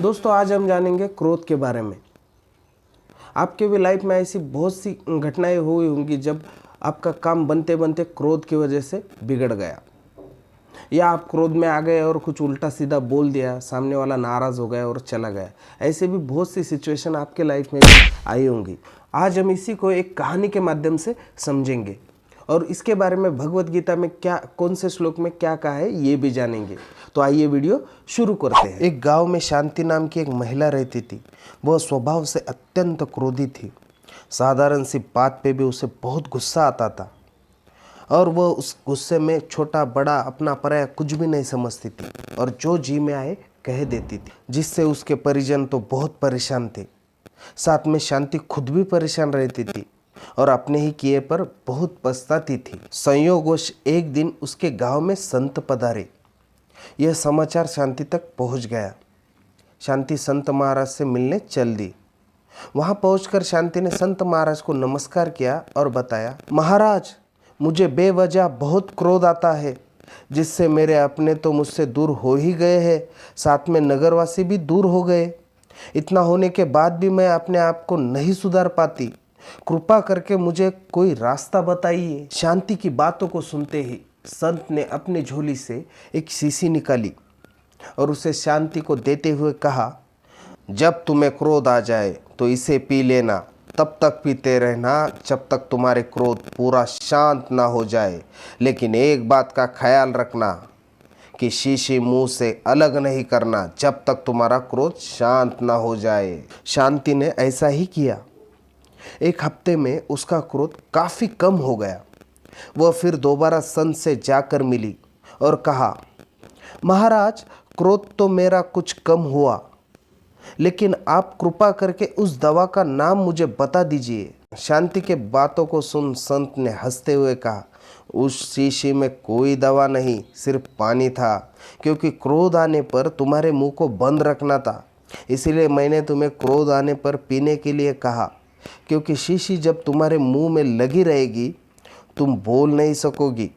दोस्तों आज हम जानेंगे क्रोध के बारे में। आपके भी लाइफ में ऐसी बहुत सी घटनाएं हुई होंगी जब आपका काम बनते बनते क्रोध की वजह से बिगड़ गया, या आप क्रोध में आ गए और कुछ उल्टा सीधा बोल दिया, सामने वाला नाराज़ हो गया और चला गया। ऐसे भी बहुत सी सिचुएशन आपके लाइफ में भी आई होंगी। आज हम इसी को एक कहानी के माध्यम से समझेंगे और इसके बारे में भगवत गीता में क्या, कौन से श्लोक में क्या कहा है, ये भी जानेंगे। तो आइए वीडियो शुरू करते हैं। एक गांव में शांति नाम की एक महिला रहती थी। वह स्वभाव से अत्यंत क्रोधी थी। साधारण सी बात पे भी उसे बहुत गुस्सा आता था और वह उस गुस्से में छोटा बड़ा अपना पराया कुछ भी नहीं समझती थी और जो जी में आए कह देती थी, जिससे उसके परिजन तो बहुत परेशान थे। साथ में शांति खुद भी परेशान रहती थी और अपने ही किए पर बहुत पछताती थी। संयोगवश एक दिन उसके गांव में संत पधारे। यह समाचार शांति तक पहुंच गया। शांति संत महाराज से मिलने चल दी। वहां पहुंचकर शांति ने संत महाराज को नमस्कार किया और बताया, महाराज, मुझे बेवजह बहुत क्रोध आता है, जिससे मेरे अपने तो मुझसे दूर हो ही गए हैं, साथ में नगरवासी भी दूर हो गए। इतना होने के बाद भी मैं अपने आप को नहीं सुधार पाती। कृपा करके मुझे कोई रास्ता बताइए। शांति की बातों को सुनते ही संत ने अपनी झोली से एक शीशी निकाली और उसे शांति को देते हुए कहा, जब तुम्हें क्रोध आ जाए तो इसे पी लेना। तब तक पीते रहना जब तक तुम्हारे क्रोध पूरा शांत ना हो जाए। लेकिन एक बात का ख्याल रखना कि शीशी मुंह से अलग नहीं करना जब तक तुम्हारा क्रोध शांत ना हो जाए। शांति ने ऐसा ही किया। एक हफ्ते में उसका क्रोध काफ़ी कम हो गया। वह फिर दोबारा संत से जाकर मिली और कहा, महाराज, क्रोध तो मेरा कुछ कम हुआ, लेकिन आप कृपा करके उस दवा का नाम मुझे बता दीजिए। शांति के बातों को सुन संत ने हंसते हुए कहा, उस शीशी में कोई दवा नहीं, सिर्फ पानी था। क्योंकि क्रोध आने पर तुम्हारे मुंह को बंद रखना था, इसीलिए मैंने तुम्हें क्रोध आने पर पीने के लिए कहा। क्योंकि शीशी जब तुम्हारे मुंह में लगी रहेगी तुम बोल नहीं सकोगी,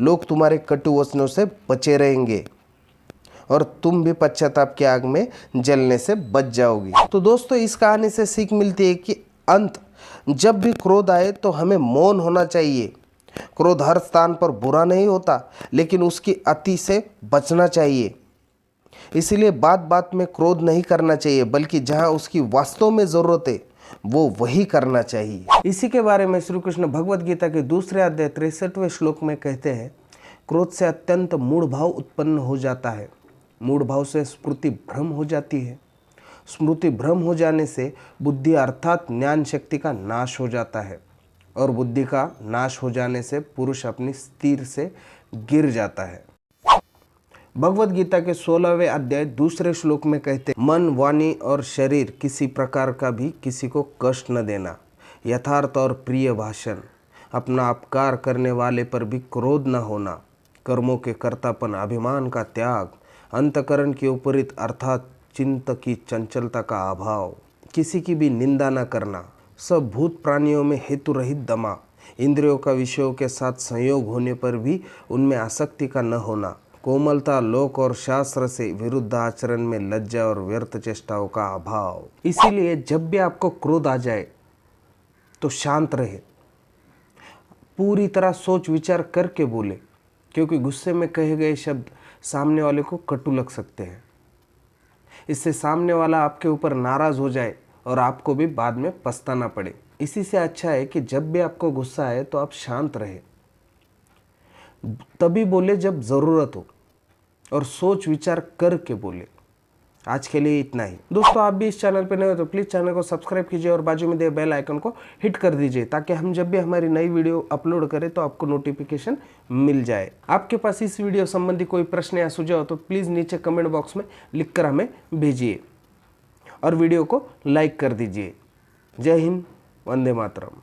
लोग तुम्हारे कटु वचनों से बचे रहेंगे और तुम भी पश्चाताप की आग में जलने से बच जाओगी। तो दोस्तों इस कहानी से सीख मिलती है कि जब भी क्रोध आए तो हमें मौन होना चाहिए। क्रोध हर स्थान पर बुरा नहीं होता, लेकिन उसकी अति से बचना चाहिए। इसीलिए बात बात में क्रोध नहीं करना चाहिए, बल्कि जहाँ उसकी वास्तव में ज़रूरत है वो वही करना चाहिए। इसी के बारे में श्री कृष्ण भगवत गीता के दूसरे अध्याय 63वें श्लोक में कहते हैं, क्रोध से अत्यंत मूढ़ भाव उत्पन्न हो जाता है। मूढ़ भाव से स्मृति भ्रम हो जाती है। स्मृति भ्रम हो जाने से बुद्धि अर्थात ज्ञान शक्ति का नाश हो जाता है और बुद्धि का नाश हो जाने से पुरुष अपनी स्थिर से गिर जाता है। भगवत गीता के 16वें अध्याय दूसरे श्लोक में कहते हैं, मन, वाणी और शरीर किसी प्रकार का भी किसी को कष्ट न देना, यथार्थ और प्रिय भाषण, अपना अपकार करने वाले पर भी क्रोध न होना, कर्मों के कर्तापन, अभिमान का त्याग, अंतकरण के उपरीत अर्थात चित्त की चंचलता का अभाव, किसी की भी निंदा न करना, सब भूत प्राणियों में हेतु रहित दमा, इंद्रियों का विषयों के साथ संयोग होने पर भी उनमें आसक्ति का न होना, कोमलता, लोक और शास्त्र से विरुद्ध आचरण में लज्जा और व्यर्थ चेष्टाओं का अभाव। इसीलिए जब भी आपको क्रोध आ जाए तो शांत रहे, पूरी तरह सोच विचार करके बोले, क्योंकि गुस्से में कहे गए शब्द सामने वाले को कटु लग सकते हैं। इससे सामने वाला आपके ऊपर नाराज हो जाए और आपको भी बाद में पछताना पड़े। इसी से अच्छा है कि जब भी आपको गुस्सा आए तो आप शांत रहे, तभी बोले जब ज़रूरत हो और सोच विचार करके बोले। आज के लिए इतना ही। दोस्तों आप भी इस चैनल पर नए हो तो प्लीज़ चैनल को सब्सक्राइब कीजिए और बाजू में दिए बेल आइकन को हिट कर दीजिए, ताकि हम जब भी हमारी नई वीडियो अपलोड करें तो आपको नोटिफिकेशन मिल जाए। आपके पास इस वीडियो संबंधी कोई प्रश्न या सुझाव तो प्लीज़ नीचे कमेंट बॉक्स में लिखकर हमें भेजिए और वीडियो को लाइक कर दीजिए। जय हिंद, वंदे मातरम।